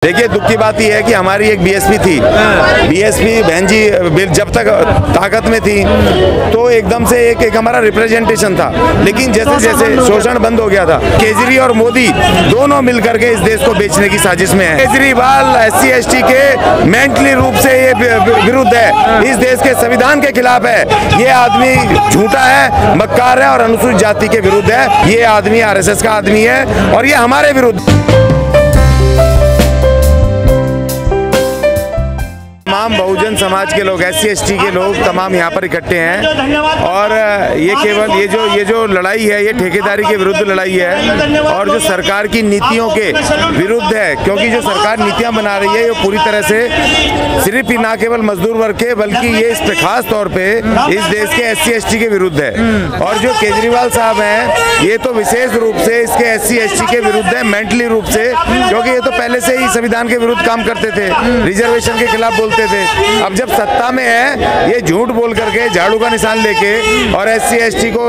देखिए, दुख की बात यह है कि हमारी एक बीएसपी थी, बीएसपी बहन जी जब तक ताकत में थी तो एकदम से एक हमारा रिप्रेजेंटेशन था, लेकिन जैसे जैसे शोषण बंद हो गया था, केजरी और मोदी दोनों मिलकर के इस देश को बेचने की साजिश में है। केजरीवाल SC ST के मेंटली रूप से ये विरुद्ध है, इस देश के संविधान के खिलाफ है। ये आदमी झूठा है, मक्कार है और अनुसूचित जाति के विरुद्ध है। ये आदमी RSS का आदमी है और ये हमारे विरुद्ध। तमाम बहुजन समाज के लोग, SC ST के लोग तमाम यहाँ पर इकट्ठे हैं और ये केवल ये जो लड़ाई है ये ठेकेदारी के विरुद्ध लड़ाई है और जो सरकार की नीतियों के विरुद्ध है, क्योंकि जो सरकार नीतियाँ बना रही है ये पूरी तरह से सिर्फ ना केवल मजदूर वर्ग के बल्कि ये इस पे खास तौर पे इस देश के SC ST के विरुद्ध है। और जो केजरीवाल साहब हैं ये तो विशेष रूप से इसके SC ST के विरुद्ध है, मेंटली रूप से, क्योंकि ये तो पहले से ही संविधान के विरुद्ध काम करते थे, रिजर्वेशन के खिलाफ बोलते थे। अब जब सत्ता में है ये झूठ बोल करके झाड़ू का निशान लेके और SC ST को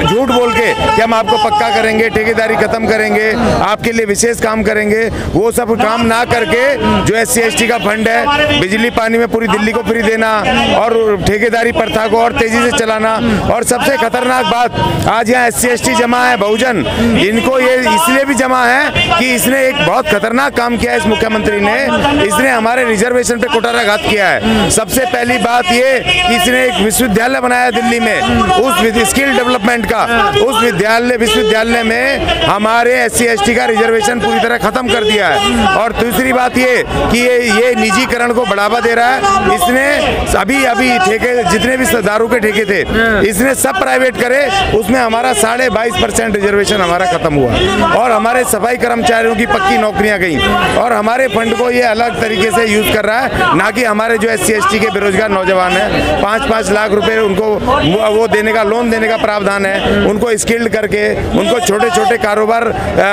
झूठ बोल के कि हम आपको पक्का करेंगे, ठेकेदारी खत्म करेंगे, आपके लिए विशेष काम करेंगे, वो सब काम ना करके जो SC ST का फंड है, बिजली पानी में पूरी दिल्ली को फ्री देना और ठेकेदारी प्रथा को और तेजी से चलाना। और सबसे खतरनाक बात, आज यहाँ SC ST जमा है बहुजन, इनको ये इसलिए भी जमा है कि इसने एक बहुत खतरनाक काम किया है। इस मुख्यमंत्री ने इसने हमारे रिजर्वेशन पे कुठाराघात किया है। सबसे पहली बात ये कि इसने एक विश्वविद्यालय बनाया दिल्ली में, उस स्किल डेवलपमेंट का, उस विश्वविद्यालय में हमारे SC ST का रिजर्वेशन पूरी तरह खत्म कर दिया है। और दूसरी बात ये कि ये निजीकरण को बढ़ावा दे रहा है। इसने अभी ठेके जितने भी दारू के ठेके थे इसने सब प्राइवेट करे, उसमें हमारा 22.5% रिजर्वेशन हमारा खत्म हुआ और हमारे सफाई कर्मचारियों की पक्की नौकरियां गई और हमारे फंड को ये अलग तरीके से यूज कर रहा है, ना कि हमारे जो SC ST के बेरोजगार नौजवान हैं 5-5 लाख रुपए उनको वो देने का, लोन देने का प्रावधान है, उनको स्किल्ड करके उनको छोटे छोटे कारोबार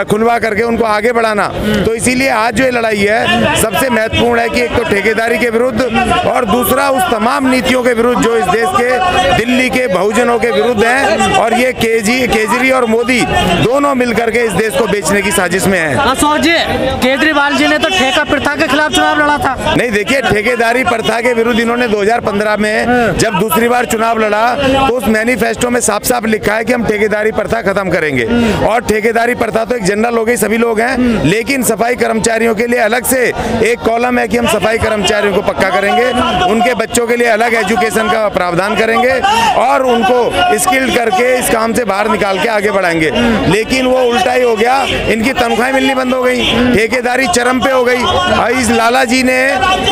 खुलवा करके उनको आगे बढ़ाना। तो इसीलिए आज जो ये लड़ाई है सबसे महत्वपूर्ण है कि एक तो ठेकेदारी के विरुद्ध और दूसरा उस तमाम नीतियों के विरुद्ध जो इस देश के दिल्ली के बहुजनों के विरुद्ध हैं और ये केजरी और मोदी दोनों मिलकर के इस देश को बेचने की साजिश में है। केजरीवाल जी ने तो ठेका प्रथा के खिलाफ चुनाव लड़ा था। नहीं, देखिए, ठेकेदारी प्रथा के विरुद्ध इन्होंने 2015 में जब दूसरी बार चुनाव लड़ा तो उस मैनिफेस्टो में साफ साफ लिखा है कि हम ठेकेदारी प्रथा खत्म करेंगे। और ठेकेदारी प्रथा तो एक जनरल हो गई, सभी लोग हैं, लेकिन सफाई कर्मचारियों के लिए अलग से एक कॉलम है कि हम सफाई कर्मचारियों को पक्का करेंगे, उनके बच्चों के लिए अलग एजुकेशन का प्रावधान करेंगे और उनको स्किल्ड करके इस काम से बाहर निकाल के आगे बढ़ाएंगे। लेकिन वो उल्टा ही हो गया, इनकी तनख्वाहें मिलनी बंद हो गई, ठेकेदारी चरम पे हो गई। इस लाला जी ने,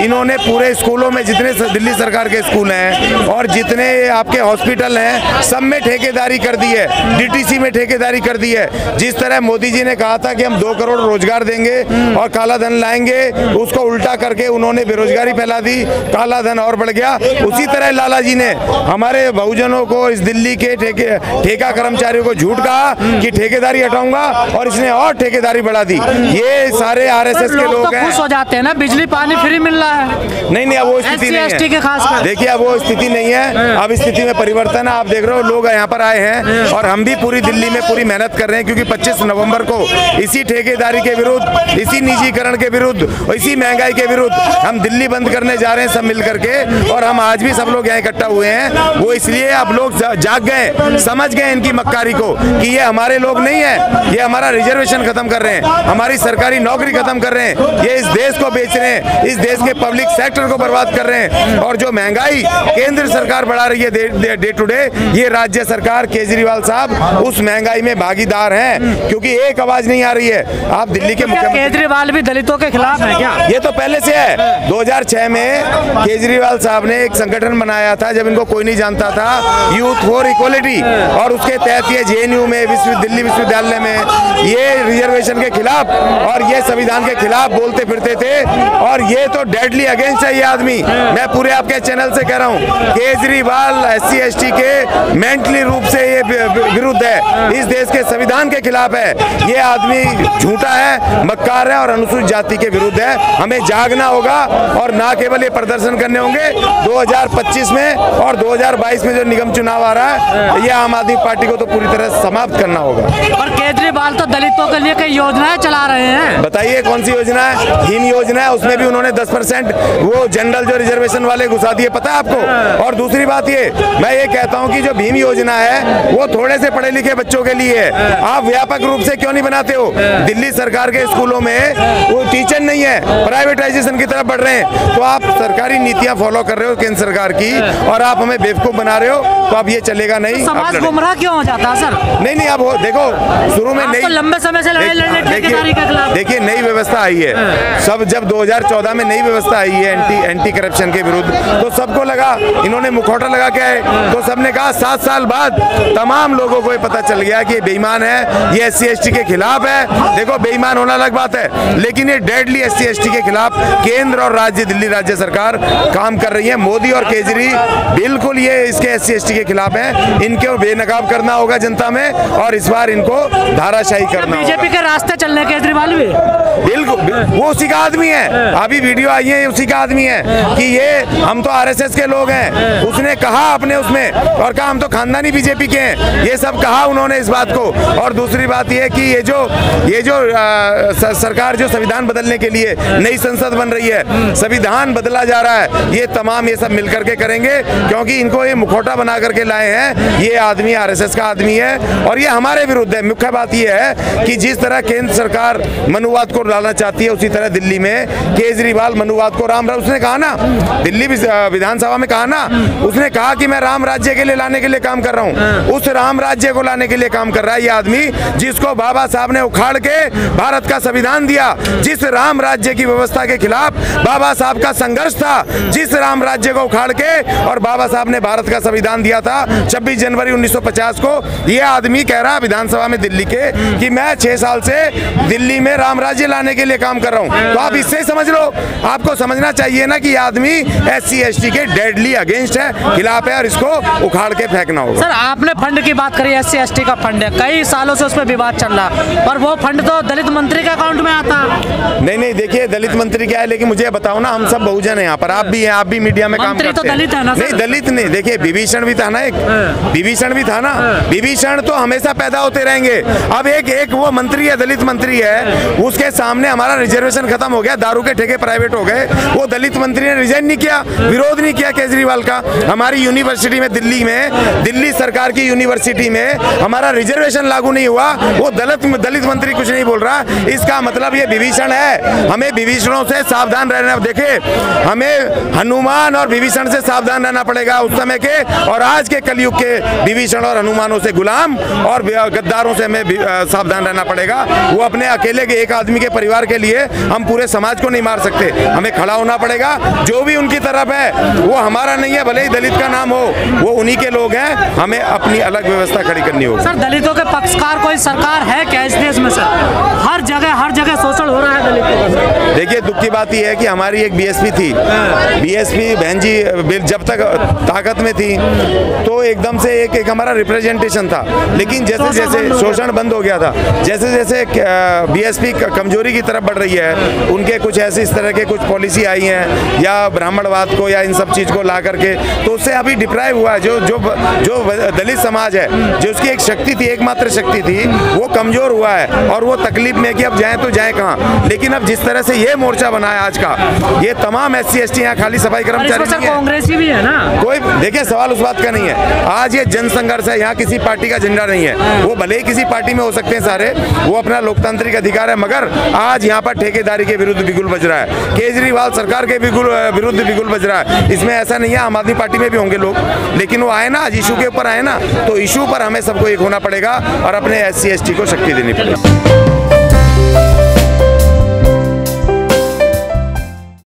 इन्होंने पूरे स्कूलों में जितने दिल्ली सरकार के स्कूल हैं और जितने आपके हॉस्पिटल हैं सब में ठेकेदारी कर दी है, DTC में ठेकेदारी कर दी है। जिस तरह मोदी जी ने कहा था कि हम 2 करोड़ रोजगार देंगे और काला धन लाएंगे, उसको उल्टा करके उन्होंने बेरोजगारी फैला दी, काला धन और बढ़ गया। उसी तरह लाला जी ने हमारे बहुजनों को, इस दिल्ली के ठेका कर्मचारियों को झूठ कहा कि ठेकेदारी हटाऊंगा और इसने और ठेकेदारी बढ़ा दी। ये सारे RSS के लोग हैं। खुश हो जाते हैं ना, बिजली पानी फ्री मिल रहा है। नहीं, अब वो स्थिति नहीं है। देखिए, अब वो स्थिति नहीं है, अब स्थिति में परिवर्तन है। आप देख रहे हो लोग यहाँ पर आए हैं और हम भी पूरी दिल्ली में पूरी मेहनत कर रहे हैं, क्योंकि 25 नवंबर को इसी ठेकेदारी के विरुद्ध, इसी निजीकरण के विरुद्ध, इसी महंगाई के विरुद्ध हम दिल्ली बंद करने जा रहे हैं सब मिल करके। और हम आज भी सब लोग यहाँ इकट्ठा हुए हैं, वो इसलिए अब लोग जाग गए, समझ गए इनकी मक्कारी को कि ये हमारे लोग नहीं है, ये हमारा रिजर्वेशन खत्म कर रहे हैं, हमारी सरकारी नौकरी खत्म कर रहे हैं, ये इस देश को बेच रहे हैं, इस देश के पब्लिक सेक्टर को बर्बाद कर रहे हैं। और जो महंगाई केंद्र सरकार बढ़ा रही है डे टू डे, ये राज्य सरकार केजरीवाल साहब उस महंगाई में भागीदार हैं, क्योंकि एक आवाज नहीं आ रही है। आप दिल्ली के मुख्यमंत्री केजरीवाल भी दलितों के खिलाफ है क्या? ये तो पहले से है। 2006 में केजरीवाल साहब ने एक संगठन बनाया था जब इनको कोई नहीं जानता था, यूथ फॉर इक्वलिटी, और उसके तहत ये JNU में, दिल्ली विश्वविद्यालय में ये रिजर्वेशन के खिलाफ और ये संविधान के खिलाफ बोलते फिरते थे। और ये तो डेडली अगेंस्ट है ये आदमी। आदमी, मैं पूरे आपके चैनल से कह रहा हूँ, केजरीवाल SC ST के मेंटली रूप से ये विरुद्ध है, इस देश के संविधान के खिलाफ है। ये आदमी झूठा है, मक्कार है और अनुसूचित जाति के विरुद्ध है। हमें जागना होगा और ना केवल ये प्रदर्शन करने होंगे 2025 में और 2022 में जो निगम चुनाव आ रहा है, ये आम आदमी पार्टी को तो पूरी तरह समाप्त करना होगा। और केजरीवाल तो दलितों के लिए कई योजनाएं चला रहे हैं। बताइए कौन सी योजना है? हीन योजना है, उसमें भी उन्होंने 10% वो जनरल जो रिजर्वेशन वाले घुसा दिए, पता है आपको? और दूसरी बात ये, मैं ये कहता हूँ कि जो भीम योजना है वो थोड़े से पढ़े लिखे बच्चों के लिए है, आप व्यापक रूप से क्यों नहीं बनाते हो? दिल्ली सरकार के स्कूलों में वो टीचर नहीं है, प्राइवेटाइजेशन की तरफ बढ़ रहे हैं, तो आप सरकारी नीतियां फॉलो कर रहे हो केंद्र सरकार की और आप हमें बेवकूफ बना रहे हो, तो अब ये चलेगा नहीं। समाज गुमराह क्यों हो जाता है सर? नहीं, अब देखो, शुरू में नहीं, लंबे समय से लड़ाई लड़ने ठेकेदारी के खिलाफ। देखिए नई व्यवस्था आई है, सब जब 2014 में नई व्यवस्था आई है एंटी करप्शन के विरुद्ध, तो सबको लगा इन्होंने मुखौटा लगा के आए, तो सबने कहा 7 साल बाद तमाम लोगों को ये पता चल गया कि ये बेईमान है, ये SC ST के खिलाफ है। देखो बेईमान होना अलग बात है, लेकिन ये डेडली SC ST के खिलाफ केंद्र और राज्य, दिल्ली राज्य सरकार काम कर रही है। मोदी और केजरी बिल्कुल ये इसके SC ST के खिलाफ है, इनको बेनकाब करना होगा जनता में और इस बार इनको धाराशाही करना। बीजेपी के रास्ते चलने केजरीवाल भी बिल्कुल, वो उसी का आदमी है। अभी वीडियो आई है, उसी का आदमी है कि ये हम तो RSS के लोग हैं, उसने कहा अपने उसमें और कहा हम तो खानदानी बीजेपी के हैं, ये सब कहा उन्होंने इस बात को। और दूसरी बात ये है कि ये जो सरकार जो संविधान बदलने के लिए नई संसद बन रही है, संविधान बदला जा रहा है, ये तमाम ये सब मिलकर के करेंगे, क्योंकि इनको ये मुखौटा बना करके लाए हैं। ये आदमी RSS का आदमी है और ये हमारे विरुद्ध है। मुख्य बात ये है कि जिस तरह केंद्र सरकार मनुवाद को लाना चाहती है, उसी तरह दिल्ली में केजरीवाल मनुवाद को उसने कहा ना, दिल्ली विधानसभा में कहा ना, उसने कहा कि मैं राम राज्य के लिए लाने के लिए काम कर रहा हूँ। उस राम राज्य को लाने के लिए काम कर रहा है ये आदमी, जिसको बाबा साहब ने उखाड़ के भारत का संविधान दिया, जिस राम राज्य की व्यवस्था के खिलाफ बाबा साहब का संघर्ष था, जिस राम राज्य को उखाड़ के और बाबा साहब ने भारत का संविधान दिया था 26 जनवरी 1950 को। ये आदमी कह रहा है विधानसभा में दिल्ली के कि मैं 6 साल से दिल्ली में राम राज्य लाने के लिए काम कर रहा हूँ। तो आप इससे समझ लो, आपको समझना चाहिए ना कि ये आदमी SC ST के डेडली अगेंस्ट है, खिलाफ है और इसको उखाड़ के फेंकना होगा। सर आपने फंड की बात करी, SC ST का फंड है, कई सालों से उस पर विवाद चल रहा, पर वो फंड तो दलित मंत्री के अकाउंट में आता। नहीं, देखिए दलित मंत्री क्या है, लेकिन मुझे बताओ ना, हम सब बहुजन है यहाँ पर, आप भी हैं, आप भी मीडिया में काम करते हैं। तो दलित है ना? नहीं दलित नहीं, देखिए विभीषण भी था ना, एक विभीषण भी था ना, विभीषण तो हमेशा पैदा होते रहेंगे। अब एक वो मंत्री है, दलित मंत्री है, उसके सामने हमारा रिजर्वेशन खत्म हो गया, दारू के ठेके प्राइवेट हो गए, वो दलित मंत्री ने रिजाइन नहीं किया, विरोध नहीं किया केजरीवाल का। हमारी यूनिवर्सिटी में दिल्ली सरकार की यूनिवर्सिटी में हमारा रिजर्वेशन लागू नहीं हुआ, वो दलित मंत्री कुछ नहीं बोल रहा। इसका मतलब ये विभीषण है, हमें विभीषणों से सावधान रहना। देखिए हमें हनुमान और विभीषण से सावधान रहना पड़ेगा उस समय के और आज के कलयुग के विभीषण और हनुमानों से, गुलाम और गद्दारों से हमें सावधान रहना पड़ेगा। वो अपने अकेले के एक आदमी के परिवार के लिए हम पूरे समाज को नहीं मार सकते, हमें खड़ा होना पड़ेगा। जो भी उनकी तरफ है वो हमारा नहीं है, भले ही दलित का नाम हो, वो उन्हीं के लोग हैं, हमें अपनी अलग व्यवस्था खड़ी करनी होगी। सर दलितों के पक्षकार कोई सरकार है क्या इस देश में? सर हर जगह शोषण हो रहा है दलितों का। देखिए दुख की बात यह है कि हमारी एक BSP थी, BSP बहन जी जब तक ताकत में थी तो एकदम से एक हमारा रिप्रेजेंटेशन था, लेकिन जैसे जैसे शोषण बंद हो गया था, जैसे जैसे BSP कमजोरी की तरफ बढ़ रही है, उनके कुछ ऐसे इस तरह के कुछ पॉलिसी आई हैं या ब्राह्मणवाद को या इन सब चीज़ को ला करके, तो उससे अभी डिप्राइव हुआ है। जो दलित समाज है, जो उसकी एक शक्ति थी, एकमात्र शक्ति थी, वो कमजोर हुआ है और वो तकलीफ में कि अब जाए तो जाए कहाँ। लेकिन अब जिस तरह से ये मोर्चा बना है आज का, ये तमाम SC ST यहाँ खाली सफाई कर्मचारी नहीं है, कांग्रेसी भी है ना, कोई देखिए सवाल उस बात का नहीं है। आज ये जन संघर्ष है, यहाँ किसी पार्टी का झंडा नहीं है, वो भले ही किसी पार्टी में हो सकते हैं सारे, वो अपना लोकतांत्रिक अधिकार है, मगर आज यहाँ पर ठेकेदारी के विरुद्ध बिगुल बज रहा है, केजरीवाल सरकार के विरुद्ध बिगुल बज रहा है। इसमें ऐसा नहीं है, आम आदमी पार्टी में भी होंगे लोग, लेकिन वो आए ना, आज इशू के ऊपर आए ना, तो इशू पर हमें सबको एक होना पड़ेगा और अपने SC ST को शक्ति देनी पड़ेगी।